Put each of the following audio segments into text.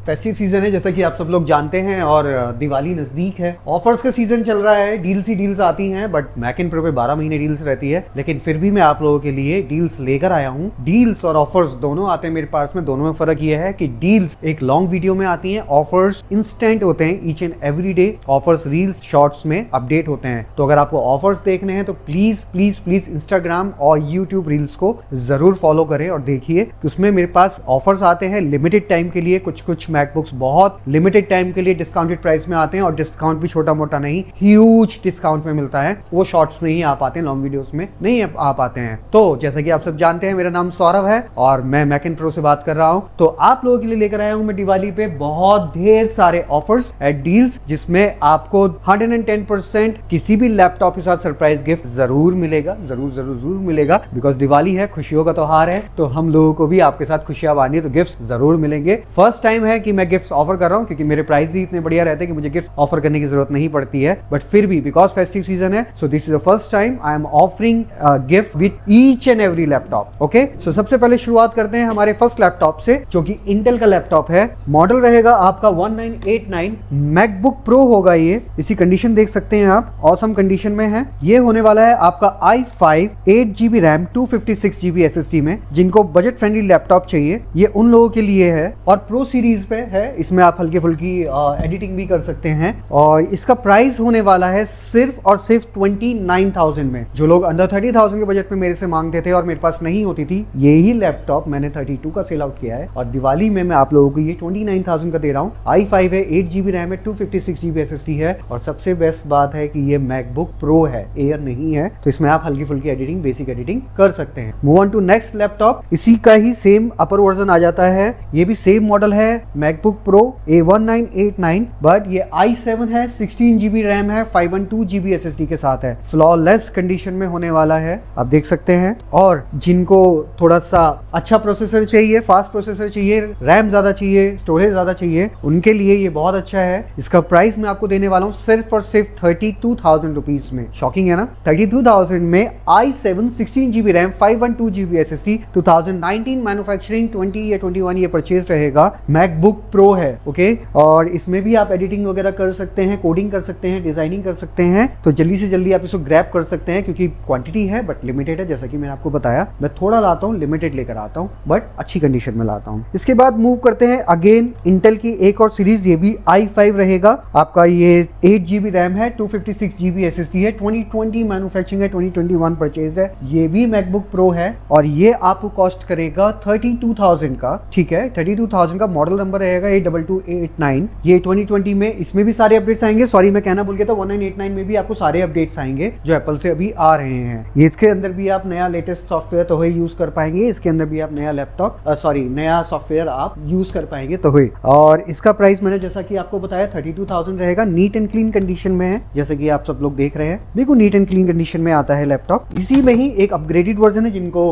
Festive season है जैसा कि आप सब लोग जानते हैं और दिवाली नजदीक है। ऑफर्स का सीजन चल रहा है, डील्स ही डील्स आती हैं, बट मैक इन प्रो पे 12 महीने डील्स रहती है, लेकिन फिर भी मैं आप लोगों के लिए डील्स लेकर आया हूँ। डील्स और ऑफर्स दोनों आते हैं मेरे पास में। दोनों में फर्क यह है कि डील्स एक लॉन्ग वीडियो में आती हैं, ऑफर्स इंस्टेंट होते हैं। Each and every day offers reels shorts में अपडेट होते हैं। तो अगर आपको ऑफर्स देखने हैं तो प्लीज प्लीज प्लीज इंस्टाग्राम और यूट्यूब रील्स को जरूर फॉलो करें और देखिए। उसमें मेरे पास ऑफर्स आते हैं लिमिटेड टाइम के लिए। कुछ मैकबुक्स बहुत लिमिटेड टाइम के लिए डिस्काउंटेड प्राइस में आते हैं और डिस्काउंट भी छोटा मोटा नहीं, ह्यूज डिस्काउंट में मिलता है। वो शॉर्ट्स में ही आ पाते हैं, लॉन्ग वीडियोस में नहीं आ पाते हैं। तो जैसा कि आप सब जानते हैं, मेरा नाम सौरभ है और मैं मैक इन प्रो से बात कर रहा हूं। तो आप लोगों के लिए लेकर आया हूं मैं दिवाली पे बहुत ढेर सारे ऑफर्स एट डील्स, जिसमें आपको 110% किसी भी लैपटॉप के साथ सरप्राइज गिफ्ट जरूर मिलेगा। जरूर मिलेगा, बिकॉज दिवाली है, खुशियों का त्योहार है, तो हम लोगों को भी आपके साथ खुशियां बांटनी है, तो गिफ्ट जरूर मिलेंगे। फर्स्ट टाइम है कि मैं गिफ्ट ऑफर कर रहा हूं, क्योंकि मेरे प्राइस ही इतने बढ़िया रहते हैं कि मुझे गिफ्ट ऑफर करने की जरूरत नहीं पड़ती है। बट फिर भी बिकॉज फेस्टिव सीजन है, so this is the first time I am offering gift with each and every laptop. Okay, so सबसे पहले शुरुआत करते हैं हमारे फर्स्ट लैपटॉप से, जो कि इंटेल का लैपटॉप है। मॉडल रहेगा आपका 1989 मैकबुक प्रो होगा ये। इसी कंडीशन देख सकते हैं आप, ऑसम कंडीशन में है। ये होने वाला है आपका i5 8GB RAM 256GB SSD में। जिनको बजट फ्रेंडली लैपटॉप चाहिए ये उन लोगों के लिए है, और प्रो सीरीज पे है। इसमें आप हल्की फुल्की एडिटिंग भी कर सकते हैं, और इसका प्राइस होने वाला है सिर्फ और सिर्फ 29,000 में। जो लोग अंडर 30,000 के बजट में मेरे से मांगते थे और मेरे पास नहीं होती थी, यही लैपटॉप मैंने 32 का सेल आउट किया है, और दिवाली में मैं आप लोगों को ये 29,000 का दे रहा हूँ। i5 है, 8GB रैम है, 256GB SSD है, और सबसे बेस्ट बात है कि ये मैकबुक प्रो है, एयर नहीं है, तो इसमें आप हल्की फुल्की एडिटिंग, बेसिक एडिटिंग कर सकते हैं। Move on to next laptop. इसी का ही सेम अपर वर्जन आ जाता है, ये भी सेम मॉडल है मैकबुक प्रो A1989, बट ये i7 है, 16GB रैम है, 512GB SSD के साथ है। फ्लॉलेस कंडीशन में होने वाला है, आप देख सकते हैं। और जिनको थोड़ा सा अच्छा प्रोसेसर चाहिए, फास्ट प्रोसेसर चाहिए, रैम ज्यादा चाहिए, स्टोरेज ज्यादा चाहिए, उनके लिए ये बहुत अच्छा है। इसका प्राइस मैं आपको देने वाला हूँ सिर्फ और सिर्फ 32,000 रुपीज में। शॉकिंग है ना? 32,000 में i7 16GB RAM 512GB SSD 2019 manufacturing 20 या 21 ये परचेज रहेगा। मैकबुक प्रो है, ओके। और इसमें भी आप एडिटिंग वगैरह कर सकते हैं, कोडिंग कर सकते हैं, डिजाइनिंग कर सकते हैं। तो जल्दी से जल्दी आप इसको ग्रैब कर सकते हैं, क्योंकि क्वांटिटी है बट लिमिटेड है। जैसा कि मैंने आपको बताया, मैं थोड़ा लाता हूँ, लिमिटेड लेकर आता हूँ, बट अच्छी कंडीशन में लाता हूँ। इसके बाद मूव करते हैं अगेन इंटेल की एक और सीरीज, ये भी i5 रहेगा आपका। ये 8GB रैम है, 256GB SSD है, 2020 मैन्युफैक्चरिंग है, 2021 परचेज है। ये भी मैकबुक प्रो है, और ये आपको कॉस्ट करेगा 32,000 का, ठीक है। 32,000 का मॉडल नंबर रहेगा 82289। ये 2020 में इसमें भी सारे अपडेट्स आएंगे। सॉरी, मैं कहना भूल गया था, 1989 में भी आपको सारे अपडेट्स आएंगे जो एप्पल से अभी आ रहे हैं। ये इसके अंदर भी आप नया लेटेस्ट सॉफ्टवेयर तो यूज कर पाएंगे, इसके अंदर भी आप नया लैपटॉप नया सॉफ्टवेयर आप यूज कर पाएंगे तो हुई। और इसका प्राइस मैंने जैसा कि आपको बताया 32,000 रहेगा। नीट एंड क्लीन कंडीशन में है, जैसे कि आप सब लोग देख रहे हैं। बिल्कुल नीट एंड क्लीन कंडीशन में आता है लैपटॉप। इसी में ही एक अपग्रेडेड वर्जन है, जिनको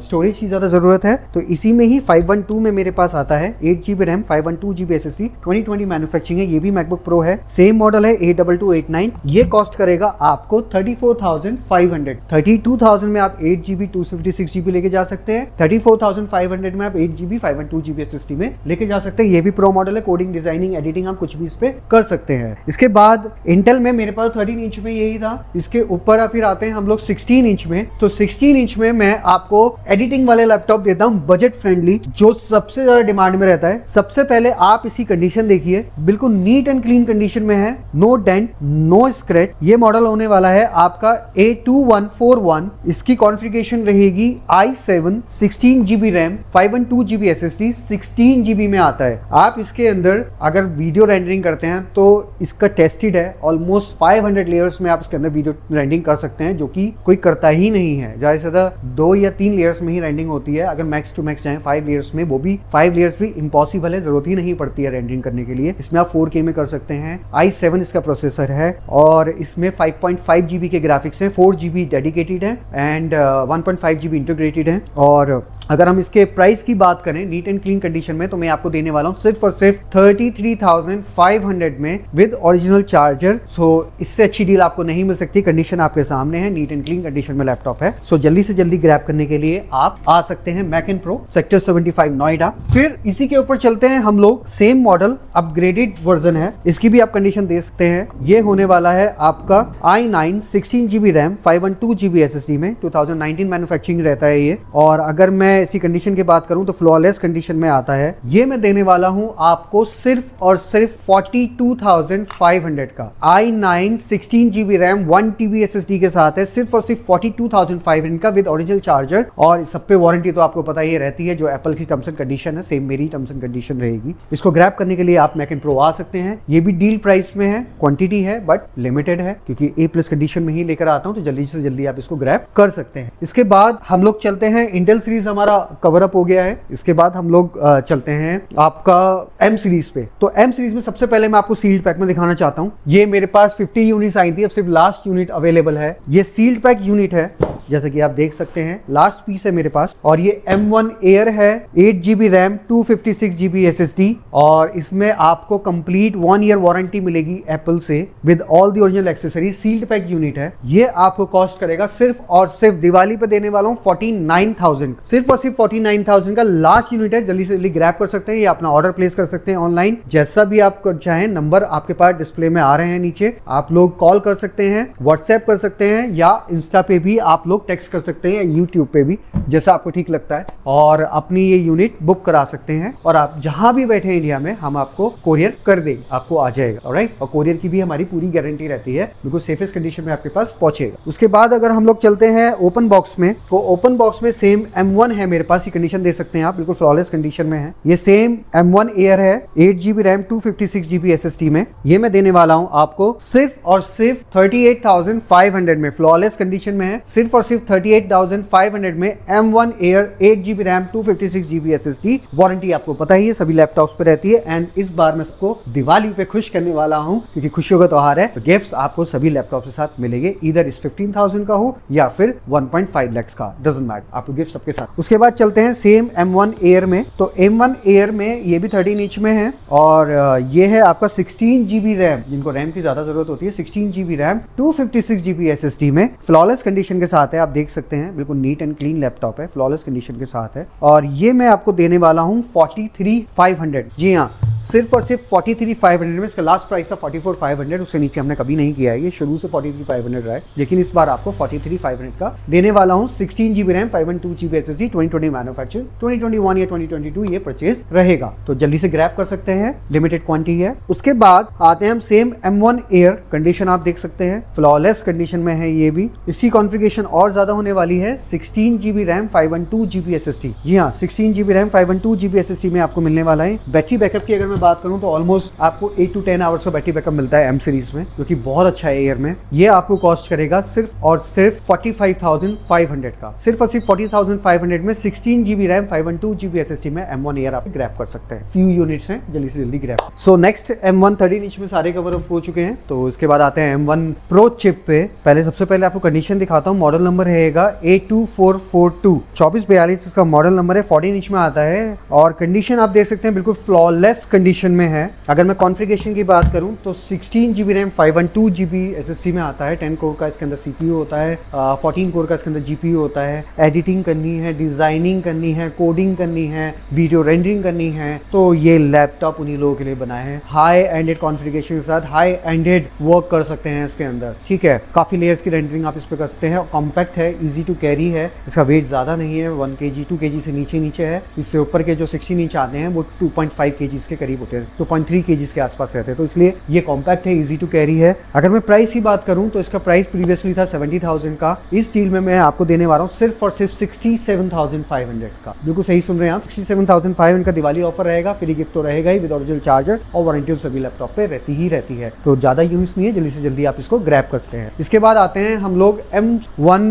स्टोरेज की ज्यादा जरूरत है, तो इसी में ही 512 में मेरे पास आता है। 8GB RAM, 512GB SSD, 2020 manufacturing है। ये भी मैकबुक प्रो है, सेम मॉडल है 82289। ये कॉस्ट करेगा आपको 34,500। 32,000 में आप 8GB 256GB लेके जा सकते हैं। 34,500 में आप 8GB 512GB SSD में लेके जा सकते हैं। ये भी प्रो मॉडल है, कोडिंग, डिजाइनिंग, एडिटिंग आप कुछ भी इस पे कर सकते हैं। इसके बाद इंटेल में मेरे पास 13 इंच में यही था। इसके ऊपर फिर आते हैं हम लोग 16 इंच में। तो 16 इंच में मैं आपको एडिटिंग वाले लैपटॉप देता हूं, बजट फ्रेंडली, जो सबसे ज्यादा डिमांड में रहता है। सबसे पहले आप इसी कंडीशन देखिए, बिल्कुल नीट एंड क्लीन कंडीशन में है, नो डेंट, नो स्क्रैच। ये मॉडल होने वाला है आपका A2141। इसकी कॉन्फ़िगरेशन रहेगी i7 16GB RAM 512GB SSD 16GB में आता है। आप इसके अंदर अगर वीडियो रेंडरिंग करते हैं तो इसका टेस्टेड है, ऑलमोस्ट 500 लेयर्स में आप इसके अंदर वीडियो रेंडरिंग कर सकते हैं, जो कि कोई करता ही नहीं है। ज्यादा से ज्यादा 2 या 3 लेयर्स में ही रेंडरिंग होती है। अगर मैक्स टू मैक्स जाए 5 लेयर्स में, वो भी 5 लेयर्स भी इम्पॉसिबल है, जरूरत ही नहीं पड़ती है रेंडरिंग करने के लिए। इसमें आप 4K में कर सकते हैं। i7 इसका प्रोसेसर है, और इसमें 5.5GB के ग्राफिक्स हैं, 4GB डेडिकेटेड है एंड 1.5GB इंटीग्रेटेड है। और अगर हम इसके प्राइस की बात करें नीट एंड क्लीन कंडीशन में, तो मैं आपको देने वाला हूँ सिर्फ और सिर्फ 33,500 में विद ओरिजिनल चार्जर। सो इससे अच्छी डील आपको नहीं मिल सकती। कंडीशन आपके सामने है, नीट एंड क्लीन कंडीशन में लैपटॉप है। सो जल्दी से जल्दी ग्रैब करने के लिए आप आ सकते हैं Mac and Pro, sector 75 Noida. फिर इसी के ऊपर चलते हैं हम लोग, सेम मॉडल अपग्रेडेड वर्जन है, इसकी भी आप कंडीशन दे सकते हैं। ये होने वाला है आपका i9 16GB RAM 512GB SSD में, 2019 मैन्युफैक्चरिंग रहता है ये। और अगर मैं इसी कंडीशन की बात करूं तो फ्लॉलेस कंडीशन में आता है। ये मैं देने वाला हूं आपको सिर्फ और सिर्फ 42,500 का। i9 16GB RAM 1TB SSD के साथ है, सिर्फ और सिर्फ 42,500 का विद ओरिजिनल चार्जर। और सब पे वारंटी तो आपको पता ही रहती है, जो एप्पल की टर्म्स एंड कंडीशन है सेम मेरी टर्म्स एंड कंडीशन रहेगी। इसको ग्रैब करने के लिए आप मैक एंड प्रो आ सकते हैं। ये भी डील प्राइस में है, क्वांटिटी है बट लिमिटेड है, क्योंकि A+ कंडीशन में ही लेकर आता हूं, तो जल्दी से जल्दी आप इसको ग्रैब कर सकते हैं। इसके बाद हम लोग चलते हैं, इंटेल सीरीज हमारा कवर अप हो गया है। इसके बाद हम लोग चलते हैं आपका M सीरीज पे। तो M सीरीज में सबसे पहले मैं आपको सील्ड पैक में दिखाना चाहता हूं। ये मेरे पास 50 यूनिट्स आई थी, अब सिर्फ लास्ट यूनिट अवेलेबल है। ये सील्ड पैक यूनिट है, जैसा कि आप देख सकते हैं, लास्ट पीस है मेरे पास। और ये M1 एयर है, 8GB रैम 256GB SSD। और इसमें आपको कंप्लीट 1 ईयर वारंटी मिलेगी एप्पल से with all the original accessories. Sealed pack unit है। ये आपको कॉस्ट करेगा सिर्फ और सिर्फ, दिवाली पे देने वाला हूं 49,000, सिर्फ और सिर्फ 49,000 का लास्ट यूनिट है। जल्दी से जल्दी ग्रैब कर सकते हैं, या अपना ऑर्डर प्लेस कर सकते हैं ऑनलाइन, जैसा भी आप चाहें। नंबर आपके पास डिस्प्ले में आ रहे हैं नीचे, आप लोग कॉल कर सकते हैं, व्हाट्सएप कर सकते हैं, या इंस्टा पे भी आप लोग टेक्स्ट कर सकते हैं, या यूट्यूब पे भी, जैसा आपको ठीक लगता है। और अपनी ये यूनिट बुक करा सकते हैं, और आप जहां भी बैठे इंडिया में हम आपको कोरियर कर देंगे, आपको आ जाएगा। ऑलराइट, और कोरियर की भी हमारी पूरी गारंटी रहती है, बिल्कुल सेफेस्ट कंडीशन में आपके पास पहुंचेगा। उसके बाद अगर हम लोग चलते हैं ओपन बॉक्स में, तो ओपन बॉक्स में सेम M1 है मेरे पास, ये कंडीशन दे सकते हैं आप, बिल्कुल फ्लॉलेस कंडीशन में है। ये सेम M1 एयर है, 8GB रैम 256GB SSD में। ये मैं देने वाला हूं आपको सिर्फ और सिर्फ 38,500 में, फ्लॉलेस कंडीशन में है, सिर्फ और सिर्फ 38,500 में M1 air 8GB RAM 256GB SSD। Warranty आपको पता ही है सभी लैपटॉप्स पे रहती है। एंड इस बार मैं सबको दिवाली पे खुश करने वाला हूं, क्योंकि खुशियों का त्योहार है, तो गिफ्ट्स आपको सभी लैपटॉप के साथ मिलेंगे, इधर इस 15,000 का हो या फिर 1.5 लाख का, डजंट मैटर, आपको गिफ्ट सबके साथ। उसके बाद चलते हैं सेम M1 एयर में। तो M1 एयर में ये भी 13 इंच में है, और ये है आपका 16GB रैम, जिनको रैम की ज्यादा जरूरत होती है, 16GB रैम 256GB SSD में, फ्लॉलेस कंडीशन के साथ है। आप देख सकते हैं बिल्कुल नीट एंड क्लीन लैपटॉप है, फ्लॉलेस कंडीशन के साथ है। और ये मैं आपको देने वाला हूं 43,500। जी हाँ, सिर्फ और सिर्फ 43,500 में। इसका लास्ट प्राइस था 44,500, उससे नीचे हमने कभी नहीं किया है, ये शुरू से 43,500 रहा है, लेकिन इस बार आपको 43,500 का देने वाला हूं। 16GB RAM 512GB SSD, 2020 manufacture, 2021 या 2022 ये परचेज रहेगा, तो जल्दी से ग्रैब कर सकते हैं, लिमिटेड क्वांटिटी है। उसके बाद आते हैं हम सेम M1 एयर, कंडीशन आप देख सकते हैं, फ्लॉलेस कंडीशन में है ये भी। इसकी कॉन्फ़िगरेशन और ज्यादा होने वाली है, 16GB रैम 512GB SSD। जी हाँ, 16GB रैम 512GB SSD में आपको मिलने वाला है। बैटरी बैकअप की अगर मैं बात करूं तो ऑलमोस्ट आपको 8 to 10 आवर्स का बैटरी बैकअप मिलता है M सीरीज में, जो कि बहुत अच्छा है एयर में। ये आपको कॉस्ट करेगा सिर्फ और सिर्फ 45,500 का, सिर्फ और सिर्फ 40,500 में 16GB रैम 512GB SSD में M1 एयर आप ग्रैब कर सकते हैं। फ्यू यूनिट्स हैं, जल्दी से जल्दी grab. So next M1 13 inch में सारे कवर अप हो चुके हैं, तो इसके बाद आते हैं M1 Pro चिप पे। पहले सबसे पहले आपको कंडीशन दिखाता हूँ, मॉडल नंबर रहेगा A2442, 2442 इसका मॉडल नंबर है, 14 इंच में आता है। और कंडीशन आप देख सकते हैं बिल्कुल फ्लॉलेस कंडीशन में है। अगर मैं कॉन्फ़िगरेशन की बात करूं तो 16GB रैम 512GB SSD में आता है, 10 कोर का इसके अंदर CPU होता है, 14 कोर का इसके अंदर GPU होता है। एडिटिंग करनी है, डिजाइनिंग करनी है, कोडिंग करनी है, वीडियो रेंडरिंग करनी है, तो ये लैपटॉप उन्हीं लोगों के लिए बना है। हाई एंडेड कॉन्फ़िगरेशन के साथ हाई एंडेड वर्क कर सकते हैं इसके अंदर, ठीक है। काफी लेयर्स की रेंडरिंग आप इस पे कर सकते हैं। कॉम्पैक्ट है, इजी टू कैरी है, इसका वेट ज्यादा नहीं है, 1 kg 2 kg से नीचे है। इससे ऊपर के जो 16 इंच आते हैं वो 2.5 kg के करीब होते हैं, 2.3 kg के आसपास रहते हैं, तो इसलिए ये कॉम्पैक्ट है, इजी टू कैरी है। अगर मैं प्राइस की बात करूं तो इसका प्राइस प्रीवियसली था 70,000 का, इस डील में मैं आपको देने वाला हूं सिर्फ और सिर्फ 67,500 का। बिल्कुल सही सुन रहे हैं आप, 67,500 का दिवाली ऑफर रहेगा, फ्री गिफ्ट तो रहेगा ही विद ओरिजिनल चार्जर, और वारंटी सभी लैपटॉप पे रहती है, तो ज्यादा यूनिट्स नहीं है, जल्दी से जल्दी आप इसको ग्रैब कर सकते हैं। इसके बाद आते हैं हम लोग M1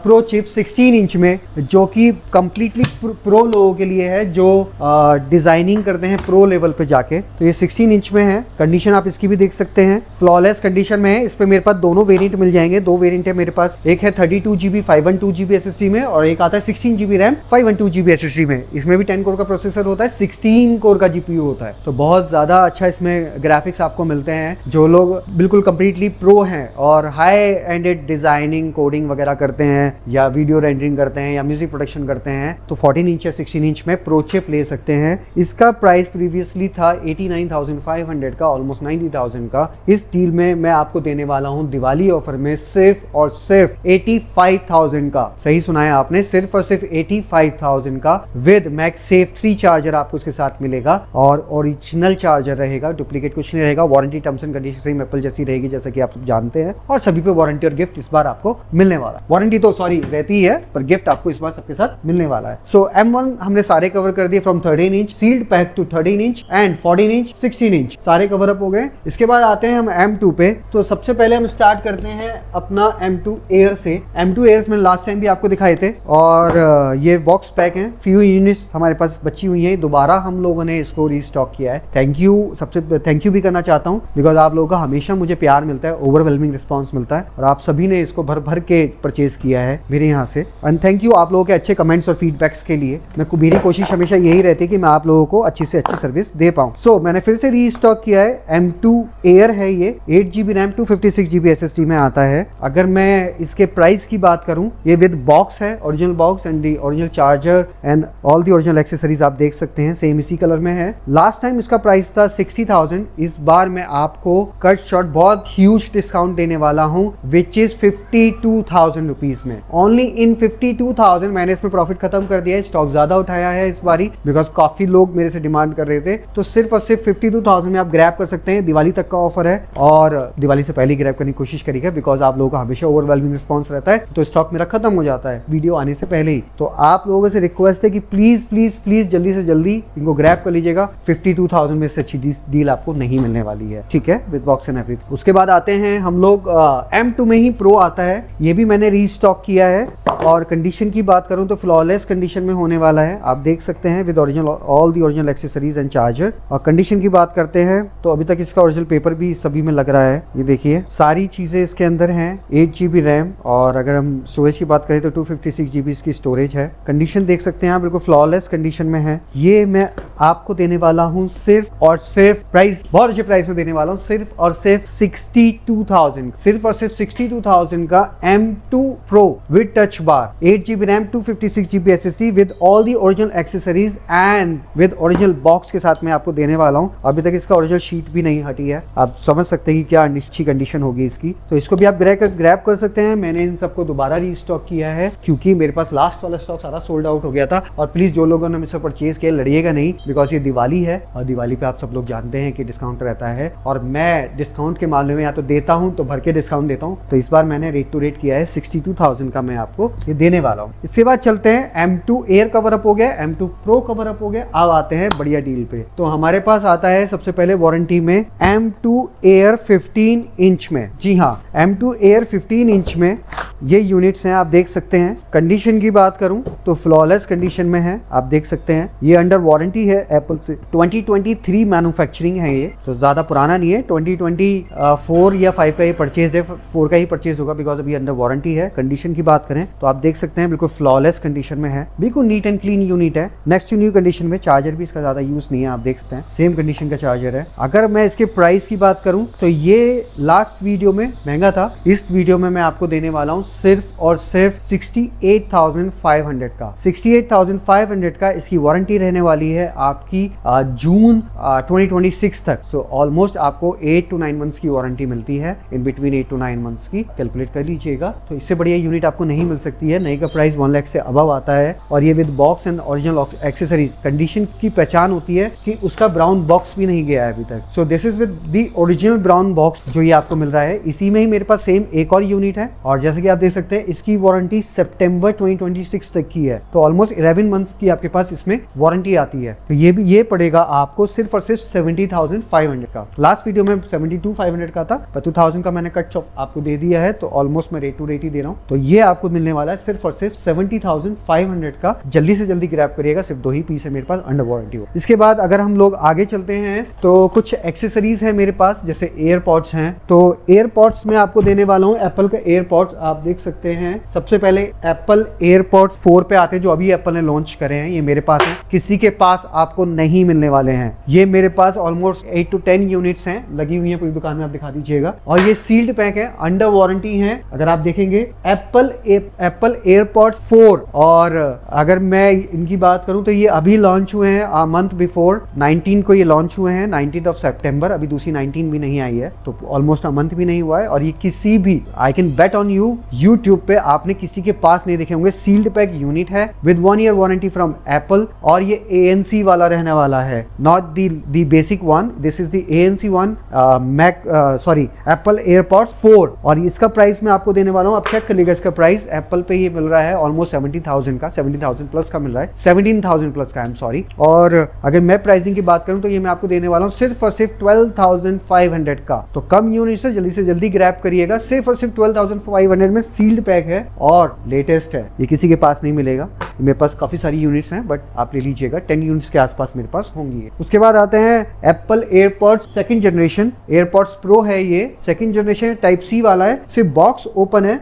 Pro चिप 16 इंच में, जो कि कंप्लीटली प्रो लोगों के लिए है, जो डिजाइनिंग करते हैं प्रो लेवल पे जाके। तो ये 16 इंच में है, कंडीशन आप इसकी भी देख सकते हैं, फ्लॉलेस कंडीशन में है। इस पे मेरे पास दोनों वेरिएंट मिल जाएंगे, दो वेरिएंट है मेरे पास, एक है 32GB 512GB SSD में और एक आता है 16GB रैम 512GB SSD में। इसमें भी 10 कोर का प्रोसेसर होता है, 16 कोर का GPU होता है, तो बहुत ज्यादा अच्छा इसमें ग्राफिक्स आपको मिलते हैं। जो लोग बिल्कुल कंप्लीटली प्रो हैं और हाई एंडेड डिजाइनिंग कोडिंग वगैरह करते हैं या वीडियो रेंडरिंग करते हैं या म्यूजिक प्रोडक्शन करते हैं तो 14 इंच या 16 इंच में प्रो चिप ले सकते हैं। इसका प्राइस प्रीवियसली था 89,500 का, ऑलमोस्ट 90,000 का। इस डील में मैं आपको देने वाला हूं दिवाली ऑफर में सिर्फ और सिर्फ 85,000 का। सही सुना है आपने, सिर्फ और सिर्फ 85,000 का विद मैगसेफ 3 चार्जर आपको उसके साथ मिलेगा और ओरिजिनल चार्जर रहेगा, डुप्लीकेट कुछ नहीं रहेगा। Warranty terms and condition same Apple जैसी रहेगी जैसा कि आप सब जानते हैं, और सभी पे वारंटी और गिफ्ट इस बार आपको मिलने वाला है। वारंटी तो सॉरी रहती है पर गिफ्ट आपको इस बार सबके साथ मिलने वाला है। सो M1 हमने सारे कवर कर दिए, from 13 inch sealed pack to 13 inch and 14 inch 16 inch सारे कवर अप हो गए। इसके बाद आते हैं हम M2 पे। तो सबसे पहले हम स्टार्ट करते हैं अपना M2 एयर से। M2 एयर में लास्ट टाइम भी आपको दिखाए थे और ये बॉक्स पैक है, फ्यू यूनिट्स हमारे पास बची हुई है, दोबारा हम लोगों ने इसको रीस्टॉक किया है। थैंक यू, सबसे थैंक यू भी करना चाहता हूँ बिकॉज आप लोगों का हमेशा मुझे प्यार मिलता है, ओवरवेलमिंग रिस्पॉन्स मिलता है और आप सभी ने इसको भर भर के परचेज किया है मेरे यहाँ से। एंड थैंक यू आप लोगों के अच्छे कमेंट्स और फीडबैक्स के लिए। मेरी कोशिश हमेशा यही रहती है कि मैं आप लोगों को अच्छी से अच्छी सर्विस दे पाऊँ। सो मैंने फिर से रीस्टॉक किया है। M2 एयर है ये, 8GB रैम 256GB SSD में आता है। अगर मैं इसके प्राइस की बात करूं, ये विद बॉक्स है, original box and the original charger and all the original accessories आप देख सकते हैं, सेम इसी कलर में है। लास्ट टाइम इसका प्राइस था 60,000, इस बार मैं आपको कट शॉट बहुत ह्यूज डिस्काउंट देने वाला हूं विच इज 52,000 रुपीज में। ओनली इन 52,000 मैंने इसमें प्रॉफिट खत्म कर दिया है, स्टॉक ज्यादा उठाया है इस बारी बिकॉज काफी लोग मेरे से डिमांड कर रहे थे। तो सिर्फ और सिर्फ 52,000 में आप ग्रैब कर सकते हैं, दिवाली तक का ऑफर है और दिवाली से पहले ग्रैब करने की कोशिश करिएगा बिकॉज आप लोगों का हमेशा ओवरवेलमिंग रिस्पॉन्स रहता है, तो स्टॉक मेरा खत्म हो जाता है वीडियो आने से पहले ही। तो आप लोगों से रिक्वेस्ट है कि प्लीज प्लीज प्लीज जल्दी से जल्दी इनको ग्रैब कर लीजिएगा। 52,000 में से अच्छी डील आपको नहीं मिलने वाली है, ठीक है, विद बॉक्स एंड एवरीथिंग। उसके बाद आते हैं हम लोग M2 में ही प्रो आता है, ये भी मैंने रीस्टॉक किया है और कंडीशन की बात करूं तो फ्लॉलेस कंडीशन में होने वाला है, आप देख सकते हैं, with original all the original accessories and charger. और कंडीशन की बात करते हैं तो अभी तक इसका ओरिजिनल पेपर भी सभी में लग रहा है, ये देखिए सारी चीजें इसके अंदर हैं। 8GB रैम और अगर हम स्टोरेज की बात करें तो 256GB इसकी स्टोरेज है। कंडीशन देख सकते हैं आप, बिल्कुल फ्लॉलेस कंडीशन में है। ये मैं आपको देने वाला हूँ सिर्फ और सिर्फ, प्राइस बहुत अच्छे प्राइस में देने वाला हूँ, सिर्फ और सिर्फ 62,000, सिर्फ और सिर्फ 62,000 का M2 Pro with touch bar, 8GB RAM 256GB SSD with all the original accessories and with original box के साथ मैं आपको देने वाला हूँ। अभी तक इसका ओरिजिनल शीट भी नहीं हटी है, आप समझ सकते हैं कि क्या अच्छी कंडीशन होगी इसकी। तो इसको भी आप ग्रैब कर सकते हैं। मैंने इन सबको दोबारा रीस्टॉक किया है क्योंकि मेरे पास लास्ट वाला स्टॉक सारा सोल्ड आउट हो गया था। और प्लीज जो लोगों ने मुझसे परचेज किया लड़िएगा नहीं बिकॉज ये दिवाली है और दिवाली पे आप सब लोग जानते हैं कि डिस्काउंट रहता है और मैं डिस्काउंट के मामले में या तो देता हूं तो भर के डिस्काउंट देता हूं। तो इस बार मैंने रेट टू रेट किया है, 62,000 का मैं आपको ये देने वाला हूं। इसके बाद चलते हैं M2 एयर कवर अप हो गया, M2 Pro कवर अप हो गया। अब आते हैं बढ़िया डील पे। तो हमारे पास आता है सबसे पहले वारंटी में M2 एयर 15 इंच में। जी हाँ, M2 एयर 15 इंच में ये यूनिट्स हैं, आप देख सकते हैं। कंडीशन की बात करूं तो फ्लॉलेस कंडीशन में है, आप देख सकते हैं। ये अंडर वारंटी है एप्पल से, 2023 मैन्युफैक्चरिंग है ये, तो ज्यादा पुराना नहीं है। 2024 या 5 का ये परचेज है, 4 का ही परचेज होगा बिकॉज अभी अंडर वारंटी है। कंडीशन की बात करें तो आप देख सकते हैं बिल्कुल फ्लॉलेस कंडीशन में है, बिल्कुल नीट एंड क्लीन यूनिट है। नेक्स्ट टू न्यू कंडीशन में, चार्जर भी इसका ज्यादा यूज नहीं है, आप देख सकते हैं सेम कंडीशन का चार्जर है। अगर मैं इसके प्राइस की बात करूं तो ये लास्ट वीडियो में महंगा था, इस वीडियो में मैं आपको देने वाला हूं सिर्फ और सिर्फ 68,500 का। 68,500 का इसकी वारंटी रहने वाली है आपकी जून 2026 तक। सो ऑलमोस्ट आपको 8 to 9 मंथ्स की वारंटी मिलती है, इन बिटवीन 8 to 9 मंथ्स की, कैलकुलेट कर लीजिएगा। तो इससे बढ़िया यूनिट आपको नहीं मिल सकती है। नई का प्राइस 1 लाख से अबव आता है और ये with box and original accessories. Condition की पहचान होती है कि उसका ब्राउन बॉक्स भी नहीं गया है अभी तक। सो this is with the original brown box जो ये आपको मिल रहा है। इसी में ही मेरे पास सेम एक और यूनिट है और जैसे कि आप आप देख सकते हैं इसकी वारंटी सितंबर 2026 तक की है, तो ऑलमोस्ट 11 मंथ्स की आपके पास इसमें वारंटी आती है। तो ये पड़ेगा आपको सिर्फ और सिर्फ 70,500 का। लास्ट वीडियो में 72,500 का था, पर 2000 का मैंने कट ऑफ आपको दे दिया है, तो ऑलमोस्ट मैं रेट टू रेट ही दे रहा हूँ। तो ये आपको मिलने वाला है सिर्फ और सिर्फ 70,500 का। जल्दी से जल्दी ग्रैब करिएगा, सिर्फ 2 ही पीस है मेरे पास अंडर वारंटी हो। इसके बाद अगर हम लोग आगे चलते हैं तो कुछ एक्सेसरीज है मेरे पास, जैसे एयरपॉड्स हैं। तो एयरपॉड्स में आपको देने वाला हूँ एप्पल के एयरपॉड्स, आप देख सकते हैं। सबसे पहले एप्पल एयरपॉड्स 4 पे आते हैं, जो अभी एप्पल ने लॉन्च करे हैं, ये मेरे पास है। किसी के पास आपको नहीं मिलने वाले हैं। ये मेरे पास ऑलमोस्ट 8 to 10 यूनिट्स हैं, लगी हुई है पूरी दुकान में, आप दिखा दीजिएगा। और ये सील्ड पैक है, अंडर वारंटी है। अगर आप देखेंगे एप्पल एयरपॉड्स 4, और अगर मैं इनकी बात करूं तो ये अभी लॉन्च हुए हैं मंथ बिफोर 19 को ये लॉन्च हुए हैं, 19 सितंबर। अभी दूसरी 19 भी नहीं आई है, तो ऑलमोस्ट मंथ भी नहीं हुआ है। और ये किसी भी, I can bet on you, YouTube पे आपने किसी के पास नहीं देखे होंगे। सील्ड पैक यूनिट है with 1 year warranty from Apple, और ये ANC वाला रहने वाला है, not the basic one, this is the ANC one Apple AirPods 4। और इसका प्राइस मैं आपको देने वाला हूँ, आप चेक कर लीजिएगा। इसका प्राइस एप्पल पे ये मिल रहा है ऑलमोस्ट 70,000 का, 70,000 प्लस का मिल रहा है, 17,000 प्लस का, आई एम सॉरी। और अगर मैं प्राइसिंग की बात करूं तो ये मैं आपको देने वाला हूं सिर्फ और सिर्फ 12,500 का। तो कम यूनिट से जल्दी ग्रैब करिएगा। सिर्फ और सिर्फ 12,500 में सील्ड पैक है और लेटेस्ट है, ये किसी के पास नहीं मिलेगा। मेरे पास काफी सारी यूनिट्स हैं, बट आप ले लीजिएगा, 10 यूनिट्स के आसपास मेरे पास होंगी। उसके बाद आते हैं Apple AirPods second generation, AirPods pro है ये, सेकंड जनरेशन टाइप सी वाला है, सिर्फ बॉक्स ओपन है।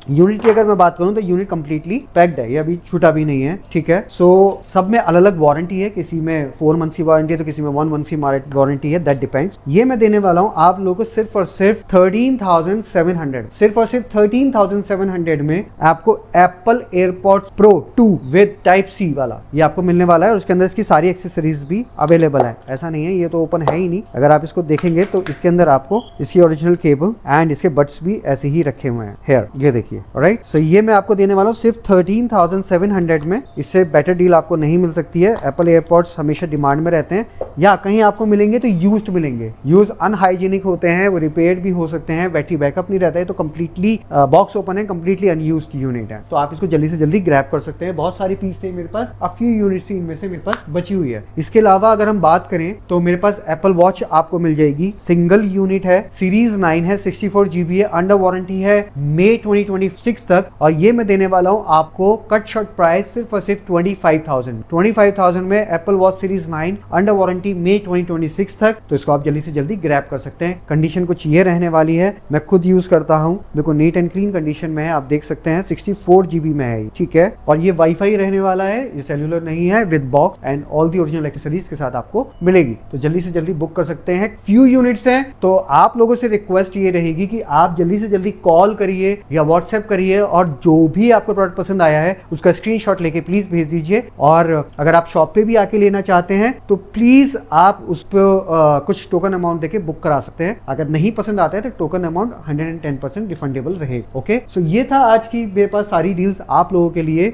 यूनिट की अगर मैं बात करूं तो यूनिट कंप्लीटली पैक्ड है, ये अभी छूटा भी नहीं है, ठीक है। सो सब में अलग अलग वारंटी है, किसी में 4 मंथ्स की वारंटी है तो किसी में 1 मंथ की वारंटी है, दैट डिपेंड्स। ये मैं देने वाला हूं आप लोगों को सिर्फ और सिर्फ 13,700, सिर्फ और सिर्फ 13,700 में आपको Apple AirPods Pro 2 with type C वाला ये आपको मिलने वाला है। और उसके अंदर इसकी सारी एक्सेसरीज भी अवेलेबल है, ऐसा नहीं है ये तो ओपन है ही नहीं। अगर आप इसको देखेंगे तो इसके अंदर आपको इसकी ओरिजिनल केबल एंड इसके बड्स भी ऐसे ही रखे हुए हैं। हेयर ये देखिए, राइट। सो ये मैं आपको देने वाला हूँ सिर्फ 13,700 में। इससे बेटर डील आपको नहीं मिल सकती है। एप्पल एयरपॉड्स हमेशा डिमांड में रहते हैं, या कहीं आपको मिलेंगे तो यूज्ड मिलेंगे। यूज अनहाइजीनिक होते हैं, वो रिपेयर भी हो सकते हैं, बैटरी बैकअप नहीं रहता है। तो कंप्लीटली बॉक्स ओपन है, कंप्लीटली अनयूज्ड यूनिट है, तो आप इसको जल्दी से जल्दी ग्रैब कर सकते हैं। बहुत सारी पीस थे मेरे पास, अ फ्यू यूनिट्स इनमें से मेरे पास बची हुई है। इसके अलावा अगर हम बात करें तो मेरे पास एप्पल वॉच आपको मिल जाएगी, सिंगल यूनिट है, सीरीज 9 है, 64 GB है, अंडर वारंटी है मई 2026 तक। और ये मैं देने वाला हूं आपको कट शॉर्ट प्राइस सिर्फ और सिर्फ 25,000 में Apple Watch series 9 under warranty मई 2026 तक। तो इसको आप जल्दी से जल्दी ग्रैब कर सकते हैं। कंडीशन कुछ ये रहने वाली है, मैं खुद यूज करता हूं, बिल्कुल नीट एंड क्लीन कंडीशन में है, आप देख सकते हैं। 64 GB में है, ठीक है। और ये वाईफाई रहने वाला है, ये सेल्यूलर नहीं है, with box and all the original accessories के साथ आपको मिलेगी। तो जल्दी से जल्दी बुक कर सकते हैं। फ्यू यूनिट्स हैं, तो आप लोगों से रिक्वेस्ट ये रहेगी कि आप जल्दी से जल्दी कॉल करिए या व्हाट्सएप करिए, और जो भी आपको प्रोडक्ट पसंद आया है उसका स्क्रीनशॉट लेके प्लीज भेज दीजिए। और अगर आप शॉप पे भी आके लेना चाहते हैं तो प्लीज आप उस पर कुछ टोकन अमाउंट देके बुक करा सकते हैं। अगर नहीं पसंद आता है तो टोकन अमाउंट 110% रिफंडेबल रहेगा। ओके, सो ये था आज की मेरे पास सारी डील्स आप लोगों के लिए।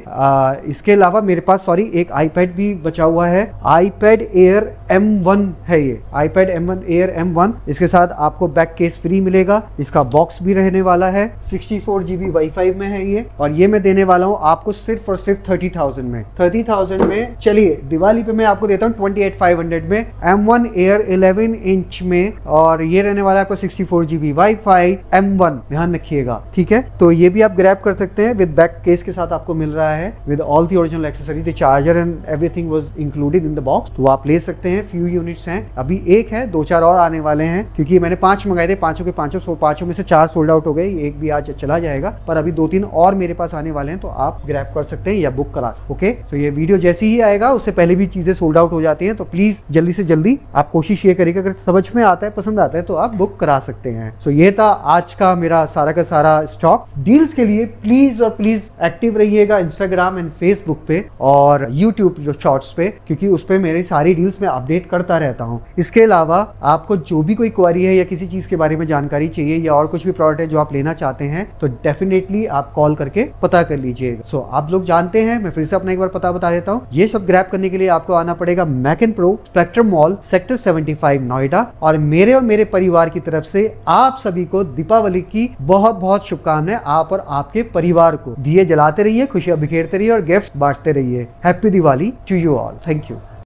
इसके अलावा मेरे पास एक आईपैड भी बचा हुआ है, iPad Air M1 है ये, iPad Air M1। इसके साथ आपको बैक केस फ्री मिलेगा, इसका बॉक्स भी रहने वाला है, 64 GB वाईफाई में है ये। और ये मैं देने वाला हूँ आपको सिर्फ और सिर्फ 30,000 में। 30,000 में चलिए दिवाली पे मैं आपको देता हूँ 28,500 में M1 Air 11 इंच में। और ये रहने वाला है आपको 64 GB वाईफाई M1, ध्यान रखिएगा, ठीक है। तो ये भी आप ग्रैब कर सकते हैं, विद बैक केस के साथ आपको मिल रहा है, with all the original accessories, the charger and everything was included in the box. तो आप ले सकते हैं। फ्यू यूनिट्स हैं, अभी एक है, 2-4 और आने वाले हैं, क्योंकि मैंने 5 मंगाए थे, पांचों के पांचों में से 4 सोल्ड आउट हो गए, एक भी आज चला जाएगा, पर अभी 2-3 और मेरे पास आने वाले हैं, तो आप ग्रैब कर सकते हैं या बुक करा सकते हैं। ओके, तो ये वीडियो जैसे ही आएगा उससे पहले भी चीजें सोल्ड आउट हो जाती हैं, तो प्लीज जल्दी से जल्दी आप कोशिश ये करिएगा, अगर समझ में आता है, पसंद आता है, तो आप बुक करा सकते हैं। सो ये था आज का मेरा सारा का सारा स्टॉक। डील्स के लिए प्लीज और प्लीज एक्टिव रहिएगा इंस्टाग्राम एंड फेसबुक पे और यूट्यूब जो शॉर्ट्स पे, क्योंकि उस पे मेरी सारी डील्स में अपडेट करता रहता हूँ। इसके अलावा आपको जो भी कोई क्वेरी है या किसी चीज के बारे में जानकारी चाहिए या और कुछ भी प्रोडक्ट है जो आप लेना चाहते हैं, तो डेफिनेटली डेफिनेटली आप कॉल करके पता कर लीजिएगा। सो आप लोग जानते हैं, मैं फिर से अपना एक बार पता बता देता हूँ। ये सब ग्रैब करने के लिए आपको आना पड़ेगा McKeon pro, spectrum mall, sector 75 Noida. और मेरे परिवार की तरफ से आप सभी को दीपावली की बहुत बहुत शुभकामनाएं। आप और आपके परिवार को दिए जलाते रहिए, खुशियां बिखेरते रहिए और गिफ्ट बांटते रहिए। Happy Diwali to you all. Thank you.